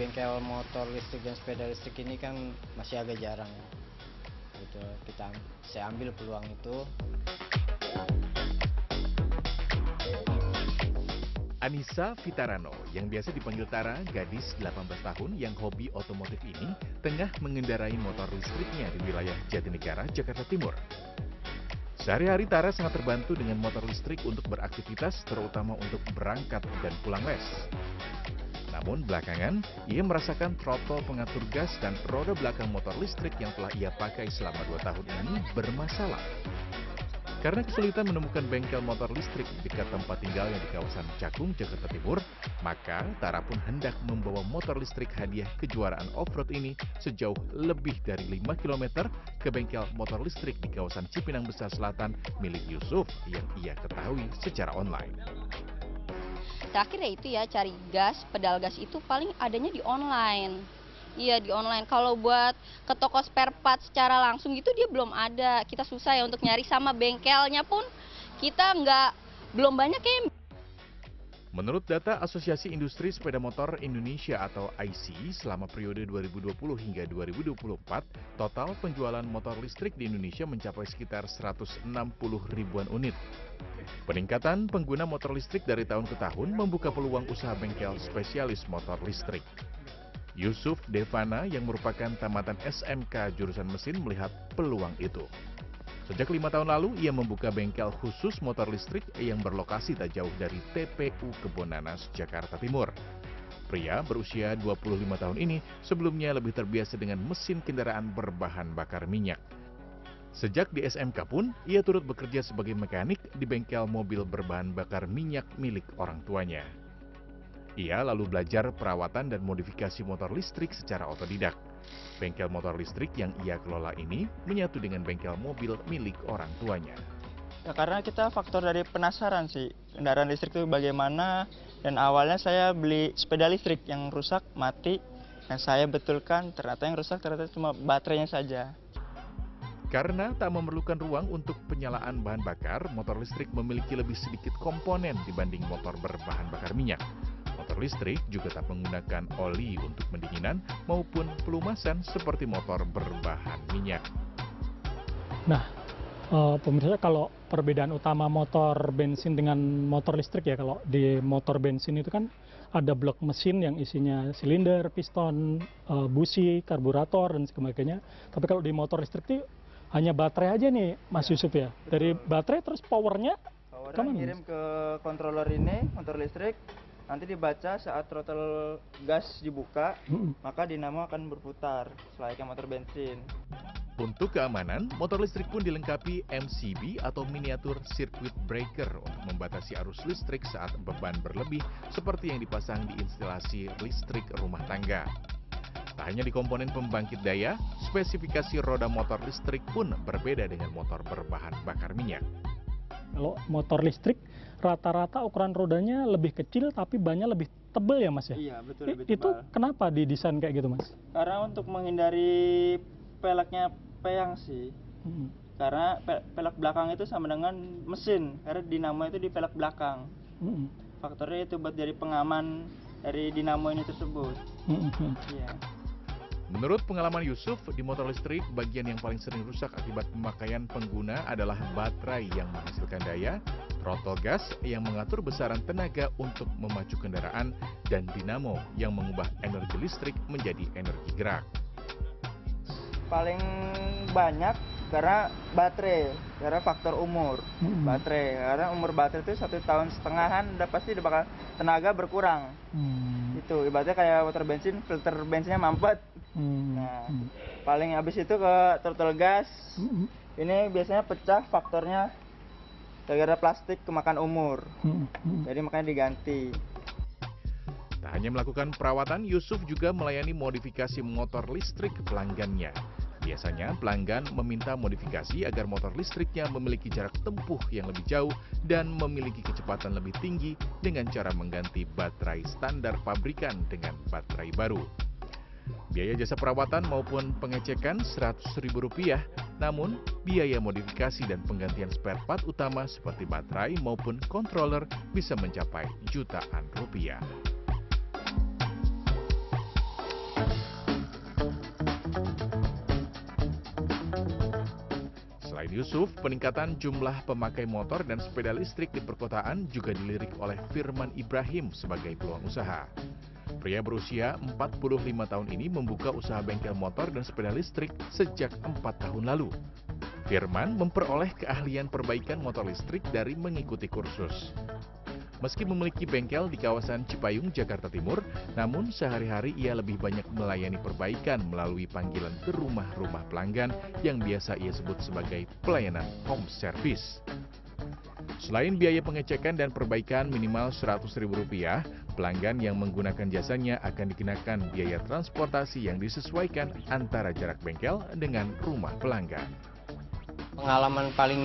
bengkel motor listrik dan sepeda listrik ini kan masih agak jarang ya. Gitu, saya ambil peluang itu. Anissa Vitarano, yang biasa dipanggil Tara, gadis 18 tahun yang hobi otomotif ini, tengah mengendarai motor listriknya di wilayah Jatinegara, Jakarta Timur. Sehari-hari Tara sangat terbantu dengan motor listrik untuk beraktivitas, terutama untuk berangkat dan pulang les. Namun belakangan, ia merasakan throttle pengatur gas dan roda belakang motor listrik yang telah ia pakai selama 2 tahun ini bermasalah. Karena kesulitan menemukan bengkel motor listrik di dekat tempat tinggalnya di kawasan Cakung, Jakarta Timur, maka Tara pun hendak membawa motor listrik hadiah kejuaraan off-road ini sejauh lebih dari 5 km ke bengkel motor listrik di kawasan Cipinang Besar Selatan milik Yusuf yang ia ketahui secara online. Terakhir ya itu ya, cari gas, pedal gas itu paling adanya di online. Iya di online, kalau buat ke toko spare part secara langsung gitu dia belum ada. Kita susah ya untuk nyari, sama bengkelnya pun kita belum banyak ya. Menurut data Asosiasi Industri Sepeda Motor Indonesia atau IC, selama periode 2020 hingga 2024, total penjualan motor listrik di Indonesia mencapai sekitar 160 ribuan unit. Peningkatan pengguna motor listrik dari tahun ke tahun membuka peluang usaha bengkel spesialis motor listrik. Yusuf Devana yang merupakan tamatan SMK jurusan mesin melihat peluang itu. Sejak 5 tahun lalu, ia membuka bengkel khusus motor listrik yang berlokasi tak jauh dari TPU Kebonanas, Jakarta Timur. Pria berusia 25 tahun ini sebelumnya lebih terbiasa dengan mesin kendaraan berbahan bakar minyak. Sejak di SMK pun, ia turut bekerja sebagai mekanik di bengkel mobil berbahan bakar minyak milik orang tuanya. Ia lalu belajar perawatan dan modifikasi motor listrik secara otodidak. Bengkel motor listrik yang ia kelola ini menyatu dengan bengkel mobil milik orang tuanya. Ya karena kita faktor dari penasaran sih, kendaraan listrik itu bagaimana, dan awalnya saya beli sepeda listrik yang rusak, mati, dan saya betulkan, ternyata yang rusak ternyata cuma baterainya saja. Karena tak memerlukan ruang untuk penyalaan bahan bakar, motor listrik memiliki lebih sedikit komponen dibanding motor berbahan bakar minyak. Motor listrik juga tak menggunakan oli untuk pendinginan maupun pelumasan seperti motor berbahan minyak. Nah, pemirsa, kalau perbedaan utama motor bensin dengan motor listrik ya, kalau di motor bensin itu kan ada blok mesin yang isinya silinder, piston, busi, karburator, dan sebagainya. Tapi kalau di motor listrik itu hanya baterai aja nih, Mas Yusuf ya. Dari baterai terus powernya ngirim ke controller ini, motor listrik, nanti dibaca saat throttle gas dibuka, maka dinamo akan berputar selayaknya motor bensin. Untuk keamanan, motor listrik pun dilengkapi MCB atau miniatur circuit breaker untuk membatasi arus listrik saat beban berlebih seperti yang dipasang di instalasi listrik rumah tangga. Tak hanya di komponen pembangkit daya, spesifikasi roda motor listrik pun berbeda dengan motor berbahan bakar minyak. Kalau motor listrik, rata-rata ukuran rodanya lebih kecil tapi bannya lebih tebal ya Mas ya? Iya betul, lebih tebal. Itu kenapa didesain kayak gitu Mas? Karena untuk menghindari peleknya peyang sih. Karena pelek belakang itu sama dengan mesin, karena dinamo itu di pelek belakang. Faktornya itu buat jadi pengaman dari dinamo ini tersebut. Iya. Menurut pengalaman Yusuf, di motor listrik, bagian yang paling sering rusak akibat pemakaian pengguna adalah baterai yang menghasilkan daya, throttle gas yang mengatur besaran tenaga untuk memacu kendaraan, dan dinamo yang mengubah energi listrik menjadi energi gerak. Paling banyak karena baterai, karena faktor umur baterai. Karena umur baterai itu 1,5 tahun udah pasti bakal tenaga berkurang. Itu ibaratnya kayak motor bensin, filter bensinnya mampet. Nah, paling habis itu ke throttle gas. Ini biasanya pecah faktornya gara-gara plastik kemakan umur. Jadi makanya diganti. Tak hanya melakukan perawatan, Yusuf juga melayani modifikasi motor listrik pelanggannya. Biasanya pelanggan meminta modifikasi agar motor listriknya memiliki jarak tempuh yang lebih jauh dan memiliki kecepatan lebih tinggi dengan cara mengganti baterai standar pabrikan dengan baterai baru. Biaya jasa perawatan maupun pengecekan Rp100.000, namun biaya modifikasi dan penggantian spare part utama seperti baterai maupun controller bisa mencapai jutaan rupiah. Selain Yusuf, peningkatan jumlah pemakai motor dan sepeda listrik di perkotaan juga dilirik oleh Firman Ibrahim sebagai peluang usaha. Pria berusia 45 tahun ini membuka usaha bengkel motor dan sepeda listrik sejak 4 tahun lalu. Firman memperoleh keahlian perbaikan motor listrik dari mengikuti kursus. Meski memiliki bengkel di kawasan Cipayung, Jakarta Timur, namun sehari-hari ia lebih banyak melayani perbaikan melalui panggilan ke rumah-rumah pelanggan yang biasa ia sebut sebagai pelayanan home service. Selain biaya pengecekan dan perbaikan minimal Rp100.000, pelanggan yang menggunakan jasanya akan dikenakan biaya transportasi yang disesuaikan antara jarak bengkel dengan rumah pelanggan. Pengalaman paling